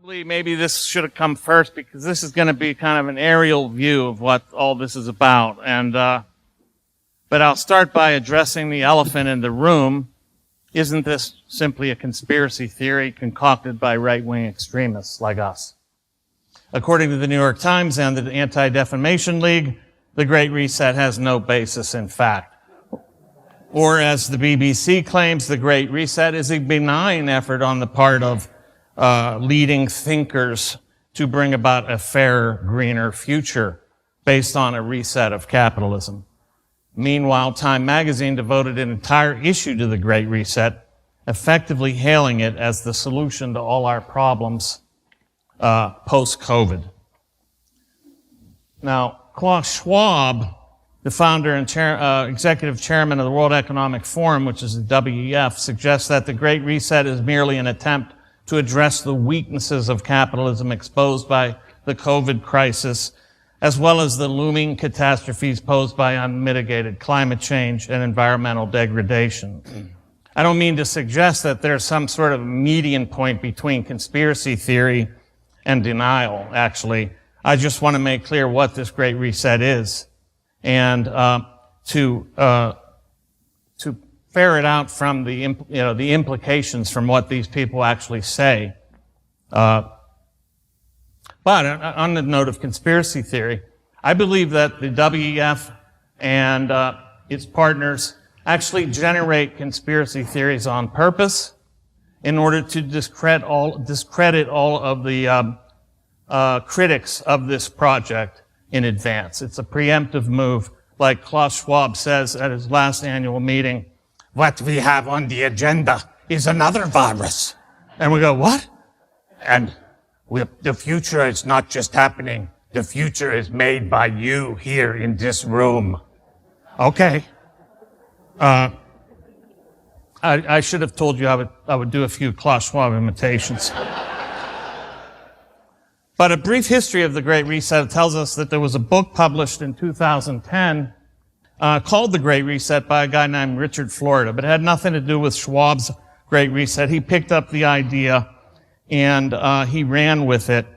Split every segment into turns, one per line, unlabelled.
Probably, maybe this should have come first because this is going to be kind of an aerial view of what all this is about. But I'll start by addressing the elephant in the room. Isn't this simply a conspiracy theory concocted by right-wing extremists like us? According to the New York Times and the Anti-Defamation League, the Great Reset has no basis in fact. Or as the BBC claims, the Great Reset is a benign effort on the part of leading thinkers to bring about a fairer, greener future based on a reset of capitalism. Meanwhile, Time magazine devoted an entire issue to the Great Reset, effectively hailing it as the solution to all our problems post-COVID. Now, Klaus Schwab, the founder and executive chairman of the World Economic Forum, which is the WEF, suggests that the Great Reset is merely an attempt to address the weaknesses of capitalism exposed by the COVID crisis, as well as the looming catastrophes posed by unmitigated climate change and environmental degradation. I don't mean to suggest that there's some sort of median point between conspiracy theory and denial, actually. I just want to make clear what this Great Reset is and to ferret out from the implications from what these people actually say. But on the note of conspiracy theory, I believe that the WEF and its partners actually generate conspiracy theories on purpose in order to discredit all of the critics of this project in advance. It's a preemptive move, like Klaus Schwab says at his last annual meeting. What we have on the agenda is another virus. And we go, what? And the future is not just happening. The future is made by you here in this room. Okay. I should have told you I would do a few Klaus Schwab imitations. But a brief history of the Great Reset tells us that there was a book published in 2010 called The Great Reset by a guy named Richard Florida, but it had nothing to do with Schwab's Great Reset. He picked up the idea and he ran with it.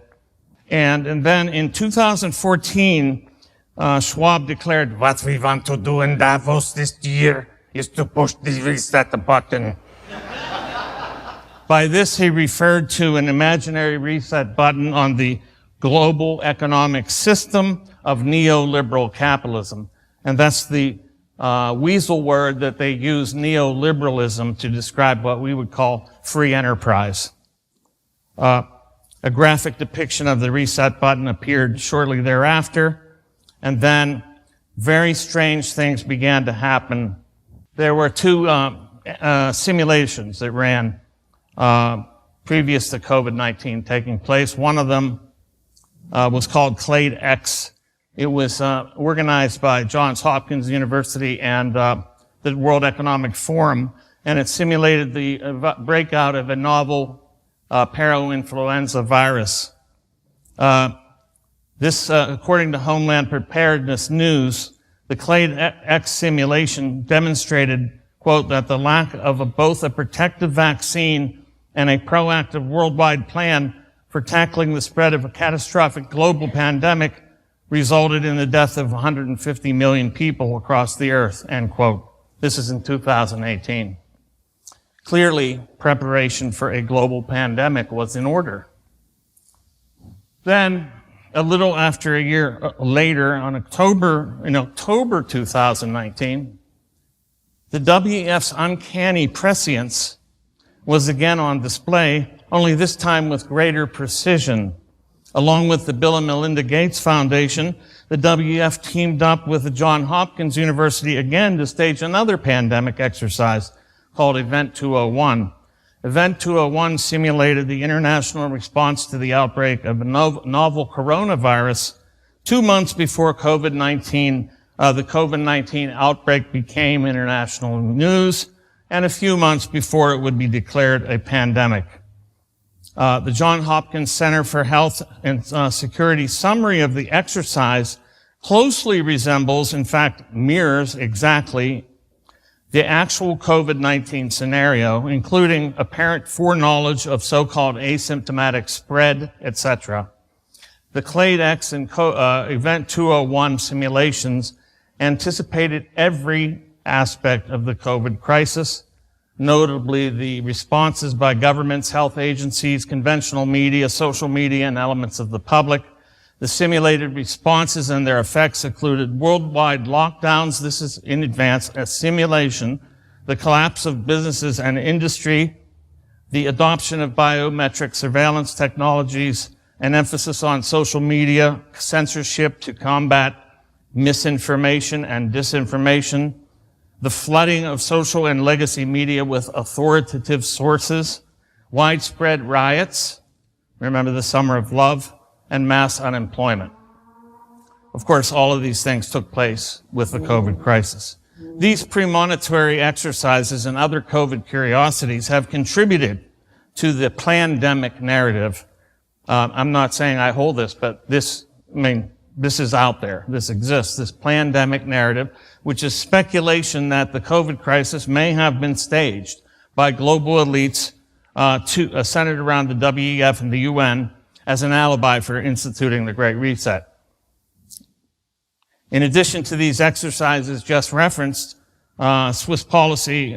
And then in 2014, Schwab declared, what we want to do in Davos this year is to push the reset button. By this, he referred to an imaginary reset button on the global economic system of neoliberal capitalism. And that's the weasel word that they use, neoliberalism, to describe what we would call free enterprise. A graphic depiction of the reset button appeared shortly thereafter, and then very strange things began to happen. There were two simulations that ran previous to COVID-19 taking place. One of them was called Clade X. It was organized by Johns Hopkins University and the World Economic Forum, and it simulated the breakout of a novel parainfluenza virus. This, according to Homeland Preparedness News, the Clade X simulation demonstrated, quote, that the lack of both a protective vaccine and a proactive worldwide plan for tackling the spread of a catastrophic global pandemic resulted in the death of 150 million people across the earth, end quote. This is in 2018. Clearly, preparation for a global pandemic was in order. Then, a little after a year later, in October 2019, the WEF's uncanny prescience was again on display, only this time with greater precision. Along with the Bill and Melinda Gates Foundation, the WEF teamed up with the Johns Hopkins University again to stage another pandemic exercise called Event 201. Event 201 simulated the international response to the outbreak of a novel coronavirus 2 months before COVID-19. The COVID-19 outbreak became international news, and a few months before it would be declared a pandemic. The Johns Hopkins Center for Health and Security summary of the exercise closely resembles, in fact, mirrors exactly the actual COVID-19 scenario, including apparent foreknowledge of so-called asymptomatic spread, etc. The CLADE-X and Event 201 simulations anticipated every aspect of the COVID crisis, notably the responses by governments, health agencies, conventional media, social media, and elements of the public. The simulated responses and their effects included worldwide lockdowns. This is in advance, a simulation, the collapse of businesses and industry, the adoption of biometric surveillance technologies, an emphasis on social media, censorship to combat misinformation and disinformation, the flooding of social and legacy media with authoritative sources, widespread riots, remember the Summer of Love, and mass unemployment. Of course, all of these things took place with the COVID crisis. These premonitory exercises and other COVID curiosities have contributed to the plandemic narrative. I'm not saying I hold this, but this is out there. This exists, this plandemic narrative, which is speculation that the COVID crisis may have been staged by global elites centered around the WEF and the UN as an alibi for instituting the Great Reset. In addition to these exercises just referenced, Swiss policy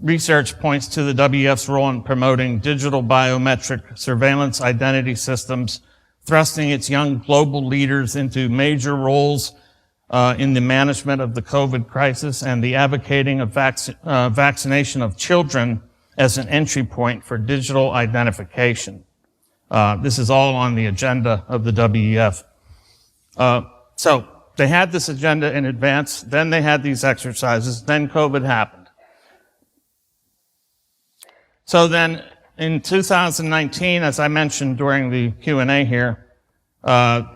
research points to the WEF's role in promoting digital biometric surveillance identity systems, thrusting its young global leaders into major roles in the management of the COVID crisis, and the advocating of vaccination of children as an entry point for digital identification. This is all on the agenda of the WEF. So they had this agenda in advance, then they had these exercises, then COVID happened. So then in 2019, as I mentioned during the Q&A here, the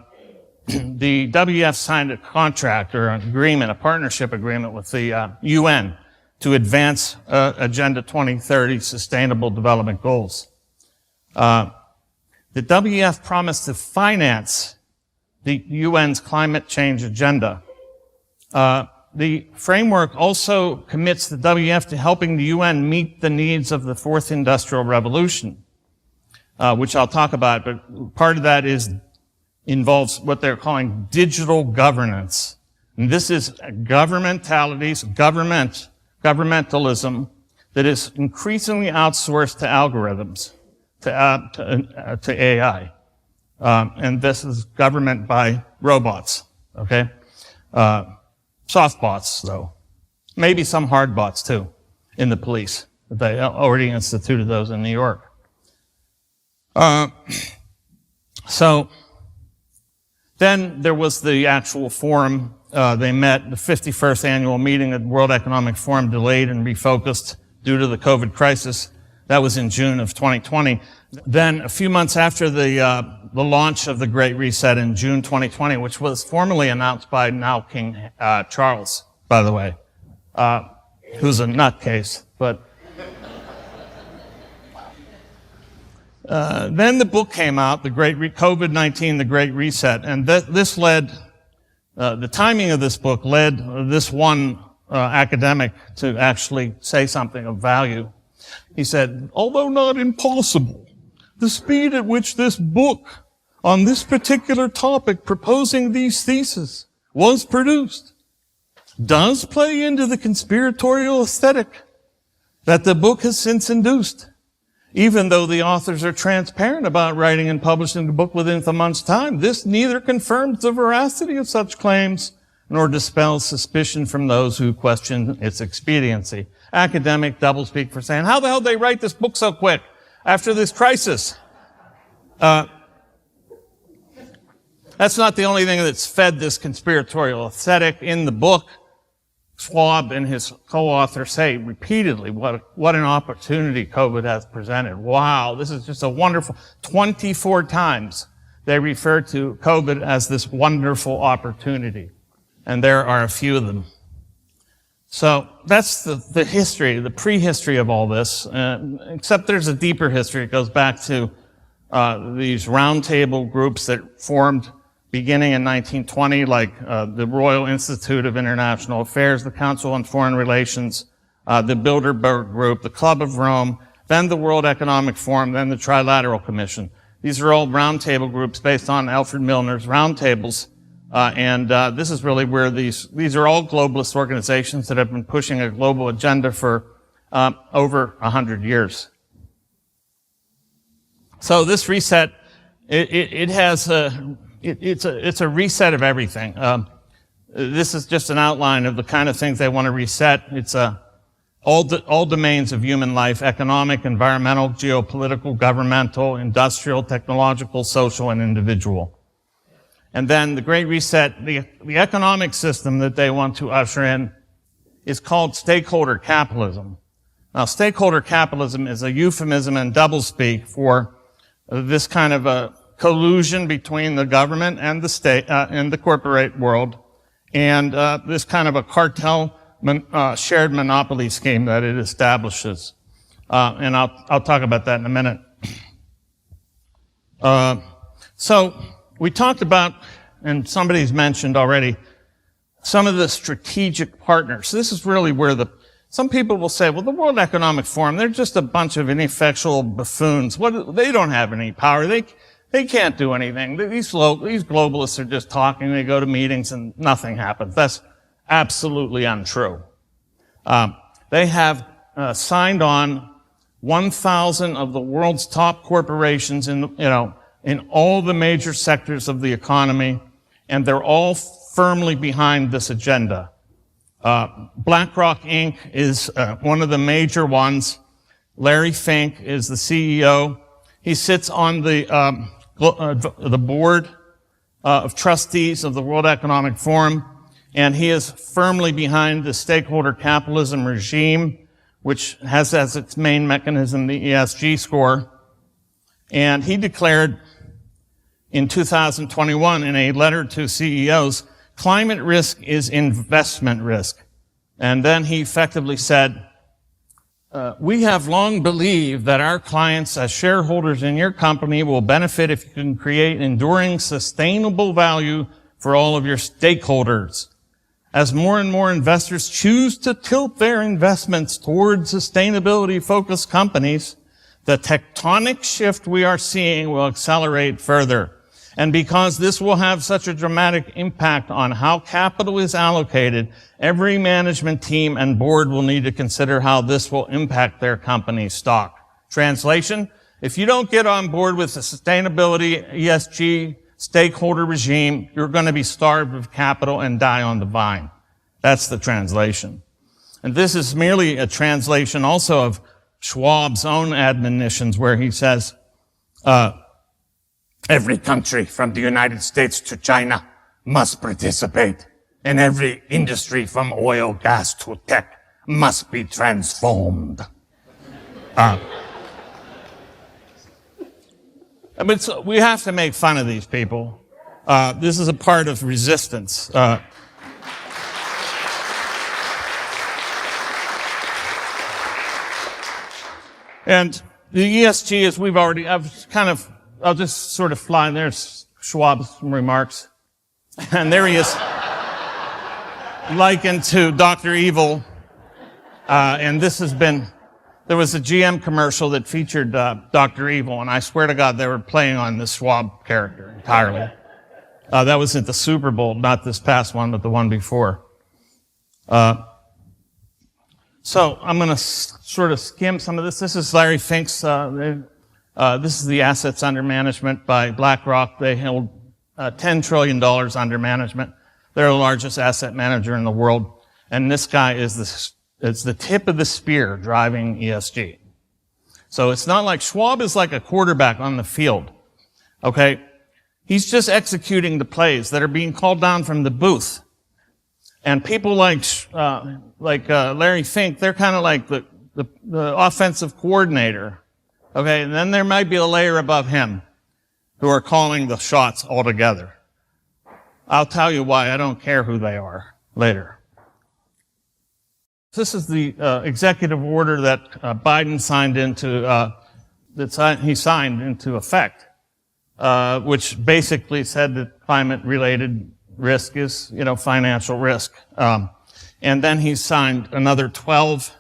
WEF signed a contract or an agreement, a partnership agreement with the UN to advance Agenda 2030 Sustainable Development Goals. The WEF promised to finance the UN's climate change agenda. The framework also commits the WEF to helping the UN meet the needs of the fourth industrial revolution, which I'll talk about, but part of that involves what they're calling digital governance. And this is governmentalism that is increasingly outsourced to algorithms, to AI. And this is government by robots, okay? Soft bots, though. Maybe some hard bots, too, in the police. They already instituted those in New York. So then there was the actual forum. They met, the 51st annual meeting of the World Economic Forum delayed and refocused due to the COVID crisis. That was in June of 2020. Then a few months after the launch of the Great Reset in June 2020, which was formally announced by now King Charles, by the way, who's a nutcase, but then the book came out, COVID-19, The Great Reset, and this led, the timing of this book led this one academic to actually say something of value. He said, although not impossible, the speed at which this book on this particular topic proposing these theses was produced does play into the conspiratorial aesthetic that the book has since induced, even though the authors are transparent about writing and publishing the book within a month's time. This neither confirms the veracity of such claims nor dispels suspicion from those who question its expediency. Academic doublespeak for saying, how the hell did they write this book so quick after this crisis? That's not the only thing that's fed this conspiratorial aesthetic. In the book, Schwab and his co-author say repeatedly what an opportunity COVID has presented. Wow, this is just a wonderful, 24 times they refer to COVID as this wonderful opportunity. And there are a few of them. So that's the history, the prehistory of all this, except there's a deeper history. It goes back to these roundtable groups that formed beginning in 1920, like the Royal Institute of International Affairs, the Council on Foreign Relations, the Bilderberg Group, the Club of Rome, then the World Economic Forum, then the Trilateral Commission. These are all roundtable groups based on Alfred Milner's roundtables. This is really where these are all globalist organizations that have been pushing a global agenda for over 100 years. So this reset, it's a reset of everything. This is just an outline of the kind of things they want to reset. It's all domains of human life: economic, environmental, geopolitical, governmental, industrial, technological, social, and individual. And then the Great Reset, the economic system that they want to usher in is called stakeholder capitalism. Now, stakeholder capitalism is a euphemism and doublespeak for this kind of a collusion between the government and the state, and the corporate world, and this kind of a cartel shared monopoly scheme that it establishes. And I'll talk about that in a minute. So we talked about, and somebody's mentioned already, some of the strategic partners. This is really where some people will say, well, the World Economic Forum, they're just a bunch of ineffectual buffoons. They don't have any power. They can't do anything. These globalists are just talking. They go to meetings and nothing happens. That's absolutely untrue. They have signed on 1,000 of the world's top corporations in all the major sectors of the economy, and they're all firmly behind this agenda. BlackRock Inc. is one of the major ones. Larry Fink is the CEO. He sits on the board of trustees of the World Economic Forum, and he is firmly behind the stakeholder capitalism regime, which has as its main mechanism the ESG score. And he declared in 2021 in a letter to CEOs, climate risk is investment risk. And then he effectively said, we have long believed that our clients as shareholders in your company will benefit if you can create enduring sustainable value for all of your stakeholders. As more and more investors choose to tilt their investments toward sustainability-focused companies, the tectonic shift we are seeing will accelerate further. And because this will have such a dramatic impact on how capital is allocated, every management team and board will need to consider how this will impact their company's stock. Translation, if you don't get on board with the sustainability ESG stakeholder regime, you're going to be starved of capital and die on the vine. That's the translation. And this is merely a translation also of Schwab's own admonitions, where he says, every country from the United States to China must participate, and every industry from oil, gas to tech must be transformed. We have to make fun of these people. This is a part of resistance. And the ESG, as I'll just sort of fly. There's Schwab's remarks. And there he is, likened to Dr. Evil. And this has been, there was a GM commercial that featured Dr. Evil, and I swear to God they were playing on this Schwab character entirely. That was at the Super Bowl, not this past one, but the one before. So I'm going to sort of skim some of this. This is Larry Fink's, this is the assets under management by BlackRock. They held $10 trillion under management. They're the largest asset manager in the world. And this guy is the tip of the spear driving ESG. So it's not like Schwab is like a quarterback on the field. Okay? He's just executing the plays that are being called down from the booth. And people like Larry Fink, they're kind of like the offensive coordinator. Okay? And then there might be a layer above him who are calling the shots altogether. I'll tell you why. I don't care who they are later. This is the executive order that Biden signed into he signed into effect which basically said that climate-related risk is, financial risk. And then he signed another 12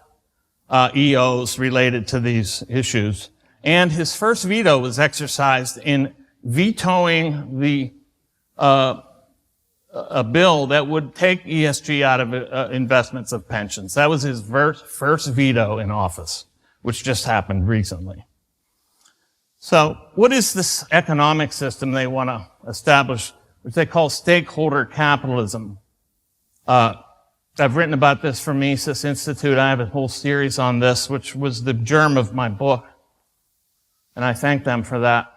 EOs related to these issues. And his first veto was exercised in vetoing a bill that would take ESG out of investments of pensions. That was his first veto in office, which just happened recently. So what is this economic system they want to establish, which they call stakeholder capitalism? I've written about this for Mises Institute. I have a whole series on this, which was the germ of my book. And I thank them for that.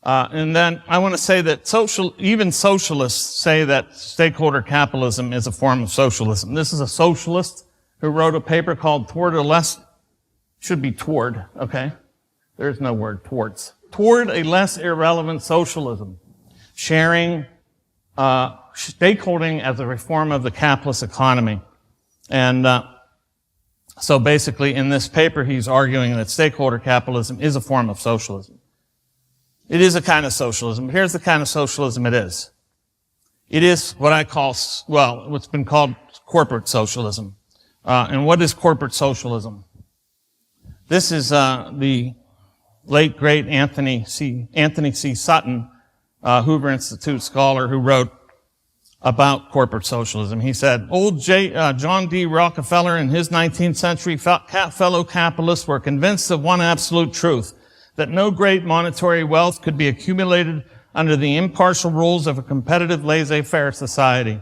And then I want to say that even socialists say that stakeholder capitalism is a form of socialism. This is a socialist who wrote a paper called Toward a Less, should be Toward, okay? There's no word, towards. Toward a Less Irrelevant Socialism. Sharing, stakeholding as a reform of the capitalist economy. And so basically in this paper he's arguing that stakeholder capitalism is a form of socialism. It is a kind of socialism. Here's the kind of socialism it is. It is what I call, what's been called corporate socialism. And what is corporate socialism? This is the late, great Anthony C. Sutton, Hoover Institute scholar, who wrote about corporate socialism. He said, old John D. Rockefeller and his 19th century fellow capitalists were convinced of one absolute truth, that no great monetary wealth could be accumulated under the impartial rules of a competitive laissez-faire society.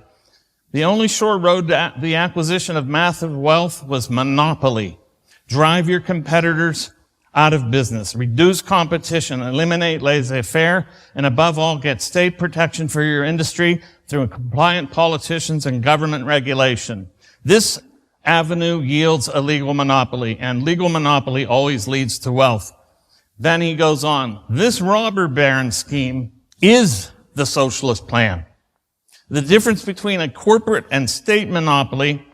The only sure road to the acquisition of massive wealth was monopoly. Drive your competitors out of business, reduce competition, eliminate laissez-faire, and above all, get state protection for your industry through compliant politicians and government regulation. This avenue yields a legal monopoly, and legal monopoly always leads to wealth. Then he goes on, this robber baron scheme is the socialist plan. The difference between a corporate and state monopoly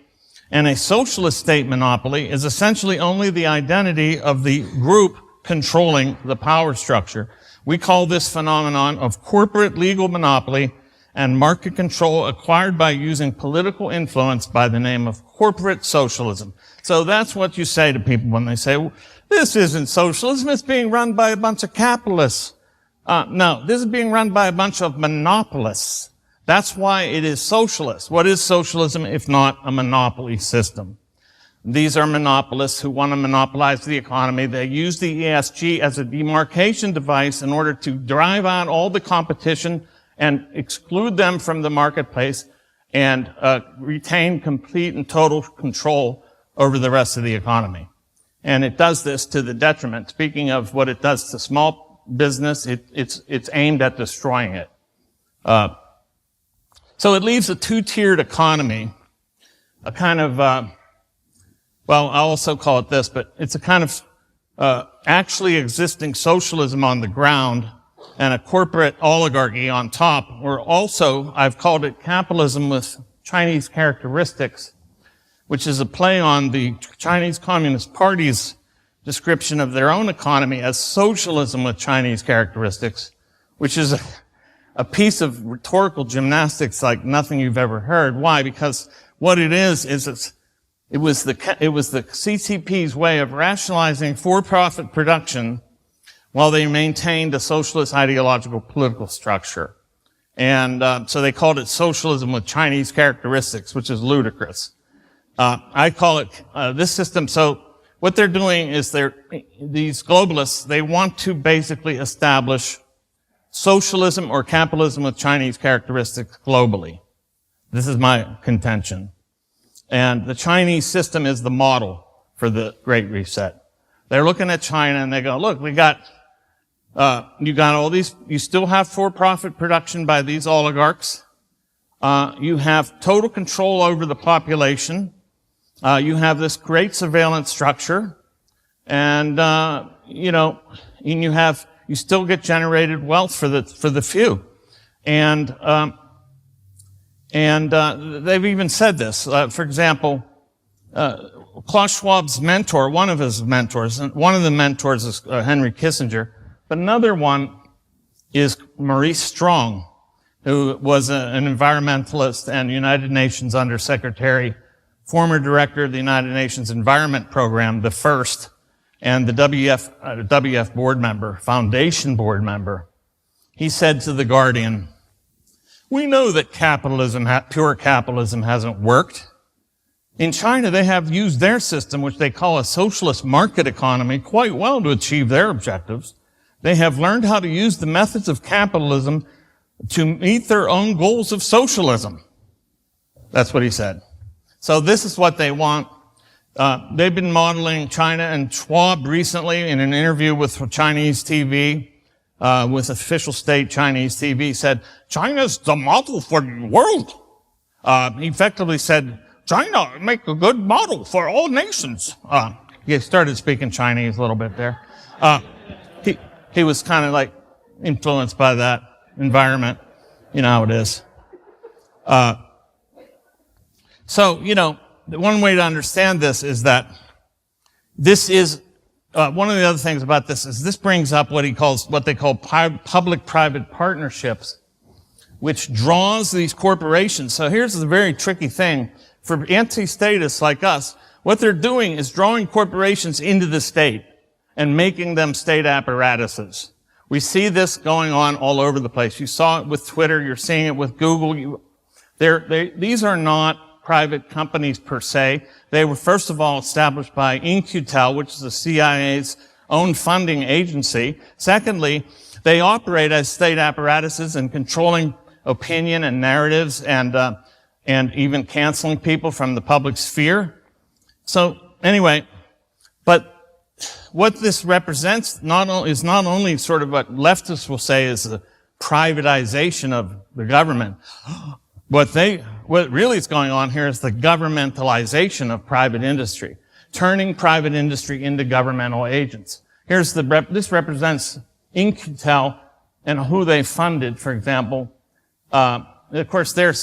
and a socialist state monopoly is essentially only the identity of the group controlling the power structure. We call this phenomenon of corporate legal monopoly and market control acquired by using political influence by the name of corporate socialism. So that's what you say to people when they say, well, this isn't socialism, it's being run by a bunch of capitalists. No, this is being run by a bunch of monopolists. That's why it is socialist. What is socialism if not a monopoly system? These are monopolists who want to monopolize the economy. They use the ESG as a demarcation device in order to drive out all the competition and exclude them from the marketplace and retain complete and total control over the rest of the economy. And it does this to the detriment. Speaking of what it does to small business, it's aimed at destroying it. So it leaves a two-tiered economy, a kind of, I'll also call it this, but it's a kind of actually existing socialism on the ground and a corporate oligarchy on top, or also, I've called it capitalism with Chinese characteristics, which is a play on the Chinese Communist Party's description of their own economy as socialism with Chinese characteristics, which is a piece of rhetorical gymnastics like nothing you've ever heard. Why? Because what it is it was the CCP's way of rationalizing for-profit production while they maintained a socialist ideological political structure. And so they called it socialism with Chinese characteristics, which is ludicrous. I call it this system. So what they're doing is these globalists, they want to basically establish socialism or capitalism with Chinese characteristics globally. This is my contention. And the Chinese system is the model for the Great Reset. They're looking at China and they go, look, you got all these, you still have for-profit production by these oligarchs. You have total control over the population. You have this great surveillance structure. And, you still get generated wealth for the few. And they've even said this. For example, Klaus Schwab's mentor, one of his mentors, and one of the mentors is Henry Kissinger, but another one is Maurice Strong, who was an environmentalist and United Nations Undersecretary, former director of the United Nations Environment Program, the first, and the WF board member, foundation board member. He said to The Guardian, "We know that pure capitalism hasn't worked. In China, they have used their system, which they call a socialist market economy, quite well to achieve their objectives. They have learned how to use the methods of capitalism to meet their own goals of socialism." That's what he said. So this is what they want. They've been modeling China, and Schwab recently, in an interview with Chinese TV, with official state Chinese TV, said, "China's the model for the world." He effectively said, "China make a good model for all nations." He started speaking Chinese a little bit there. He was kind of like influenced by that environment. You know how it is. So, one way to understand this is that this is, one of the other things about this is this brings up what they call public-private partnerships, which draws these corporations. So here's the very tricky thing. For anti-statists like us, what they're doing is drawing corporations into the state and making them state apparatuses. We see this going on all over the place. You saw it with Twitter. You're seeing it with Google. These are not private companies per se. They were first of all established by In-Q-Tel, which is the CIA's own funding agency. Secondly, they operate as state apparatuses and controlling opinion and narratives and even canceling people from the public sphere. So anyway, but what this represents is not only sort of what leftists will say is the privatization of the government. What really is going on here is the governmentalization of private industry, turning private industry into governmental agents. This represents In-Q-Tel and who they funded, for example. Of course, they're a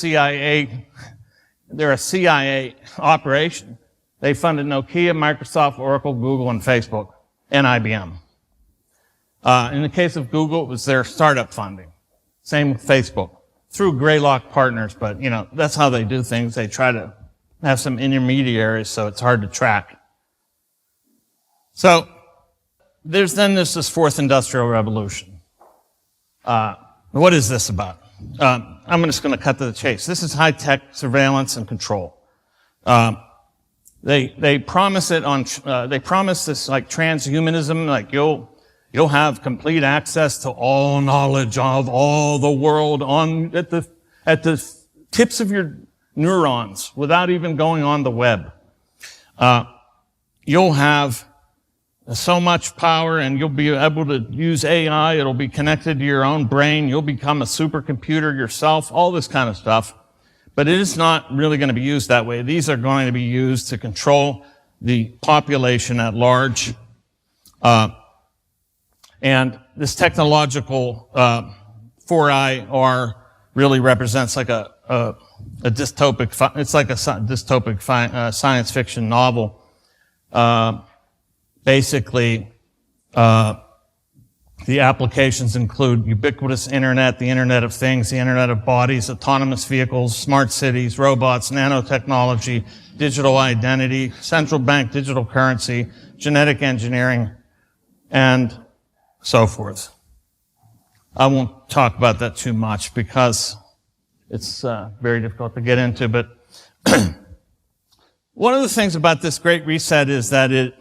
CIA operation. They funded Nokia, Microsoft, Oracle, Google, and Facebook, and IBM. In the case of Google, it was their startup funding. Same with Facebook, through Greylock Partners, but, that's how they do things. They try to have some intermediaries, so it's hard to track. So, there's this fourth industrial revolution. What is this about? I'm just going to cut to the chase. This is high-tech surveillance and control. They promise they promise this like transhumanism, like you'll have complete access to all knowledge of all the world at the tips of your neurons without even going on the web. You'll have so much power and you'll be able to use AI. It'll be connected to your own brain. You'll become a supercomputer yourself, all this kind of stuff. But it is not really going to be used that way. These are going to be used to control the population at large. And this technological 4IR really represents like a dystopic, it's like a dystopic science fiction novel. Basically, the applications include ubiquitous internet, the Internet of Things, the Internet of Bodies, autonomous vehicles, smart cities, robots, nanotechnology, digital identity, central bank digital currency, genetic engineering, and so forth. I won't talk about that too much because it's very difficult to get into, but one of the things about this Great Reset is that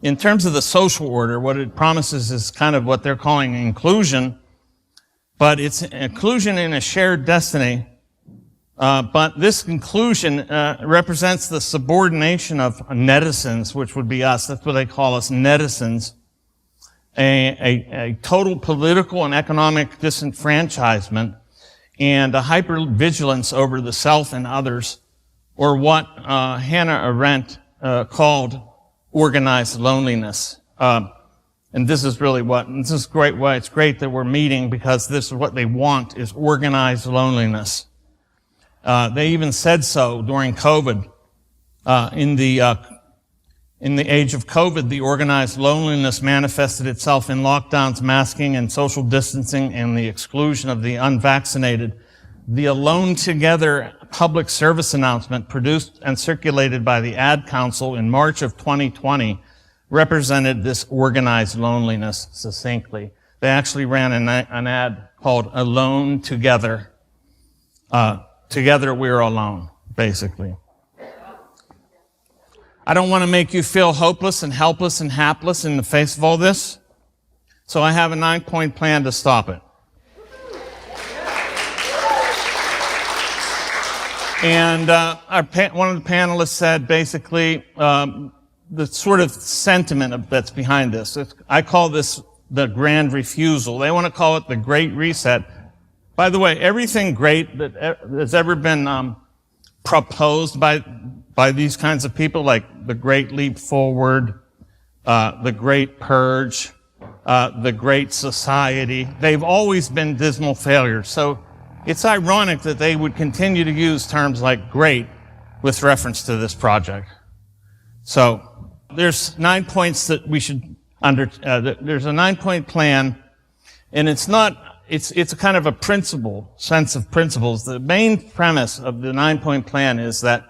in terms of the social order, what it promises is kind of what they're calling inclusion, but it's inclusion in a shared destiny. But this inclusion represents the subordination of netizens, which would be us. That's what they call us, netizens. A total political and economic disenfranchisement and a hypervigilance over the self and others, or what Hannah Arendt called organized loneliness. And this is really this is great why it's great that we're meeting, because this is what they want, is organized loneliness. They even said so during COVID. In the age of COVID, the organized loneliness manifested itself in lockdowns, masking, and social distancing, and the exclusion of the unvaccinated. The Alone Together public service announcement, produced and circulated by the Ad Council in March of 2020, represented this organized loneliness succinctly. They actually ran an ad called Alone Together. Together we're alone, basically. I don't want to make you feel hopeless and helpless and hapless in the face of all this, so I have a 9-point plan to stop it. And one of the panelists said basically the sort of sentiment that's behind this. I call this the grand refusal. They want to call it the Great Reset. By the way, everything great that has ever been proposed by these kinds of people, like the Great Leap Forward, the Great Purge, the Great Society, they've always been dismal failures. So it's ironic that they would continue to use terms like great with reference to this project. So there's 9 points that we should there's a 9-point plan, and it's a kind of a sense of principles. The main premise of the 9-point plan is that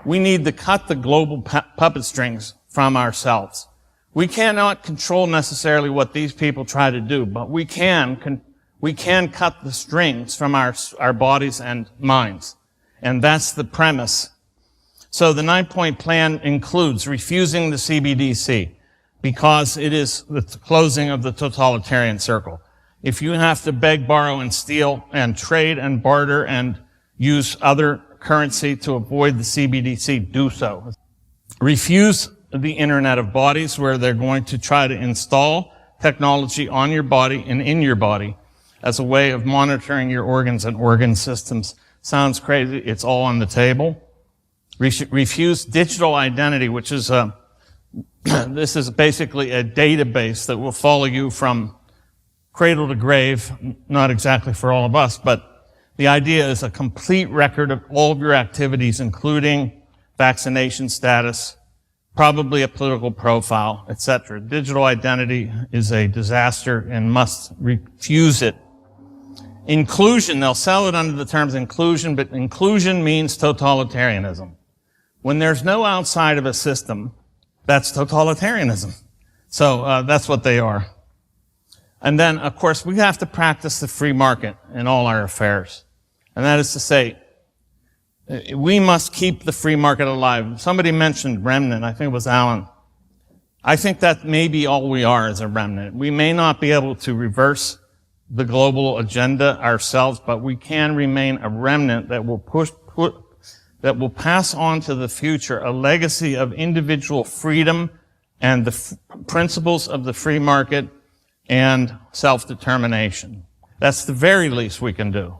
we need to cut the global puppet strings from ourselves. We cannot control necessarily what these people try to do, but we can cut the strings from our bodies and minds. And that's the premise. So the 9-point plan includes refusing the CBDC because it is the closing of the totalitarian circle. If you have to beg, borrow, and steal, and trade and barter and use other currency to avoid the CBDC, do so. Refuse the Internet of Bodies, where they're going to try to install technology on your body and in your body as a way of monitoring your organs and organ systems. Sounds crazy. It's all on the table. Refuse digital identity, which is this is basically a database that will follow you from cradle to grave, not exactly for all of us, but the idea is a complete record of all of your activities, including vaccination status, probably a political profile, etc. Digital identity is a disaster and must refuse it. Inclusion, they'll sell it under the terms inclusion, but inclusion means totalitarianism. When there's no outside of a system, that's totalitarianism. So that's what they are. And then, of course, we have to practice the free market in all our affairs. And that is to say, we must keep the free market alive. Somebody mentioned remnant. I think it was Alan. I think that may be all we are as a remnant. We may not be able to reverse the global agenda ourselves, but we can remain a remnant that will that will pass on to the future a legacy of individual freedom and the principles of the free market and self-determination. That's the very least we can do.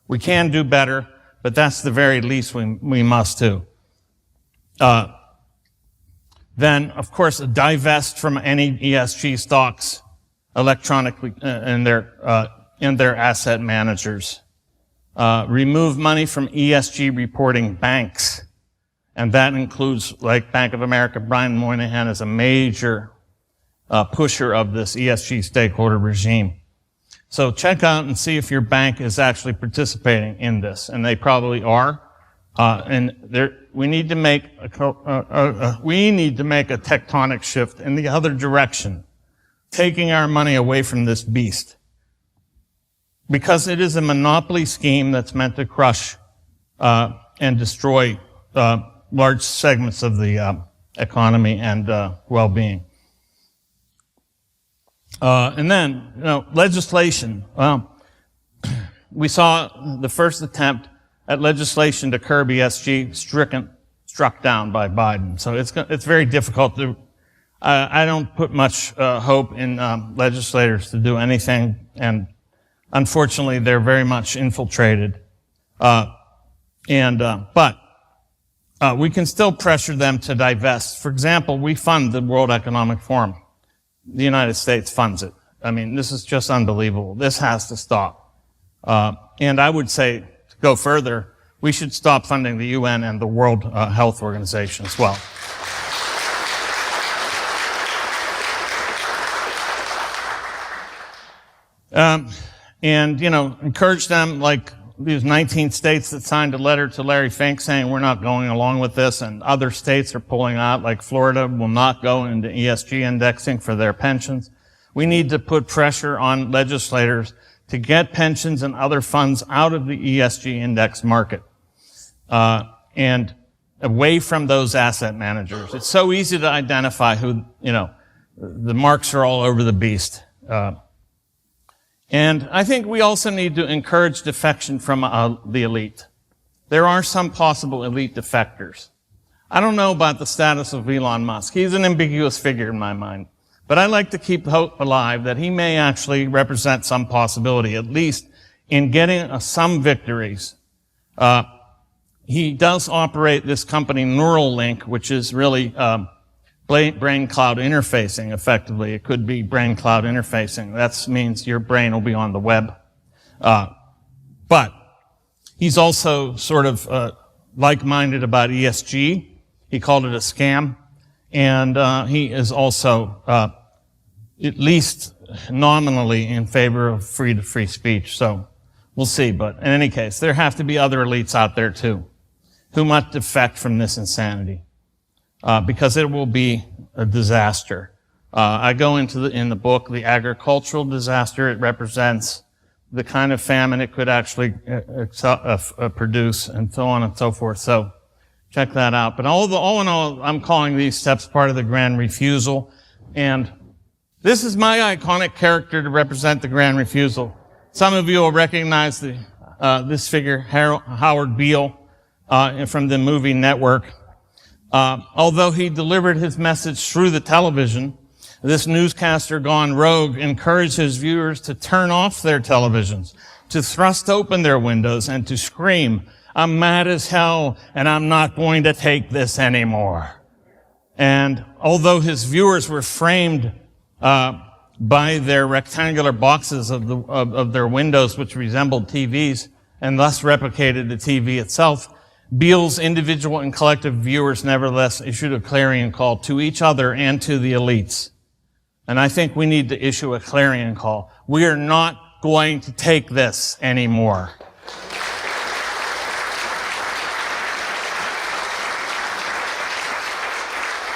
We can do better, but that's the very least we must do. Then, of course, divest from any ESG stocks electronically in their asset managers. Remove money from ESG reporting banks, and that includes, like Bank of America. Brian Moynihan is a major pusher of this ESG stakeholder regime. So check out and see if your bank is actually participating in this, and they probably are. We need to make a tectonic shift in the other direction, taking our money away from this beast, because it is a monopoly scheme that's meant to crush and destroy large segments of the economy and well-being. And then, legislation. We saw the first attempt at legislation to curb ESG struck down by Biden. So it's very difficult to. I don't put much hope in legislators to do anything, and unfortunately, they're very much infiltrated. But we can still pressure them to divest. For example, we fund the World Economic Forum. The United States funds it. I mean, this is just unbelievable. This has to stop. And I would say, to go further, we should stop funding the UN and the World Health Organization as well. And, encourage them, like these 19 states that signed a letter to Larry Fink saying we're not going along with this, and other states are pulling out, like Florida will not go into ESG indexing for their pensions. We need to put pressure on legislators to get pensions and other funds out of the ESG index market, and away from those asset managers. It's so easy to identify who, the marks are all over the beast. And I think we also need to encourage defection from the elite. There are some possible elite defectors. I don't know about the status of Elon Musk. He's an ambiguous figure in my mind. But I like to keep hope alive that he may actually represent some possibility, at least in getting some victories. He does operate this company Neuralink, which is really brain-cloud interfacing, effectively. It could be brain-cloud interfacing. That means your brain will be on the web. But he's also sort of like-minded about ESG. He called it a scam. And he is also at least nominally in favor of free speech. So we'll see. But in any case, there have to be other elites out there too who must defect from this insanity. Because it will be a disaster. I go into in the book, the agricultural disaster. It represents the kind of famine it could actually produce, and so on and so forth. So check that out. But all in all, I'm calling these steps part of the grand refusal. And this is my iconic character to represent the grand refusal. Some of you will recognize this figure, Howard Beale, from the movie Network. Although he delivered his message through the television, this newscaster gone rogue encouraged his viewers to turn off their televisions, to thrust open their windows, and to scream, "I'm mad as hell, and I'm not going to take this anymore." And although his viewers were framed by their rectangular boxes of their windows, which resembled TVs, and thus replicated the TV itself, Beale's individual and collective viewers nevertheless issued a clarion call to each other and to the elites. And I think we need to issue a clarion call. We are not going to take this anymore.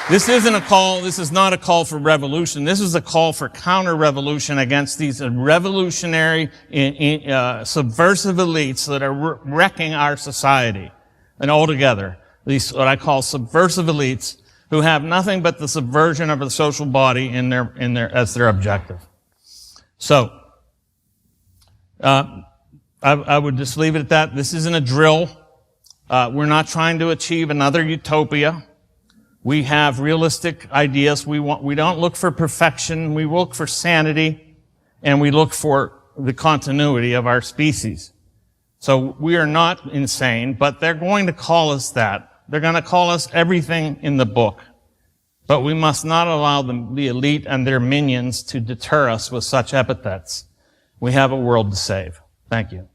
This is not a call for revolution. This is a call for counter-revolution against these revolutionary, subversive elites that are wrecking our society. And altogether, these what I call subversive elites who have nothing but the subversion of the social body as their objective. So, I would just leave it at that. This isn't a drill. We're not trying to achieve another utopia. We have realistic ideas. We don't look for perfection. We look for sanity, and we look for the continuity of our species. So we are not insane, but they're going to call us that. They're going to call us everything in the book. But we must not allow the elite and their minions to deter us with such epithets. We have a world to save. Thank you.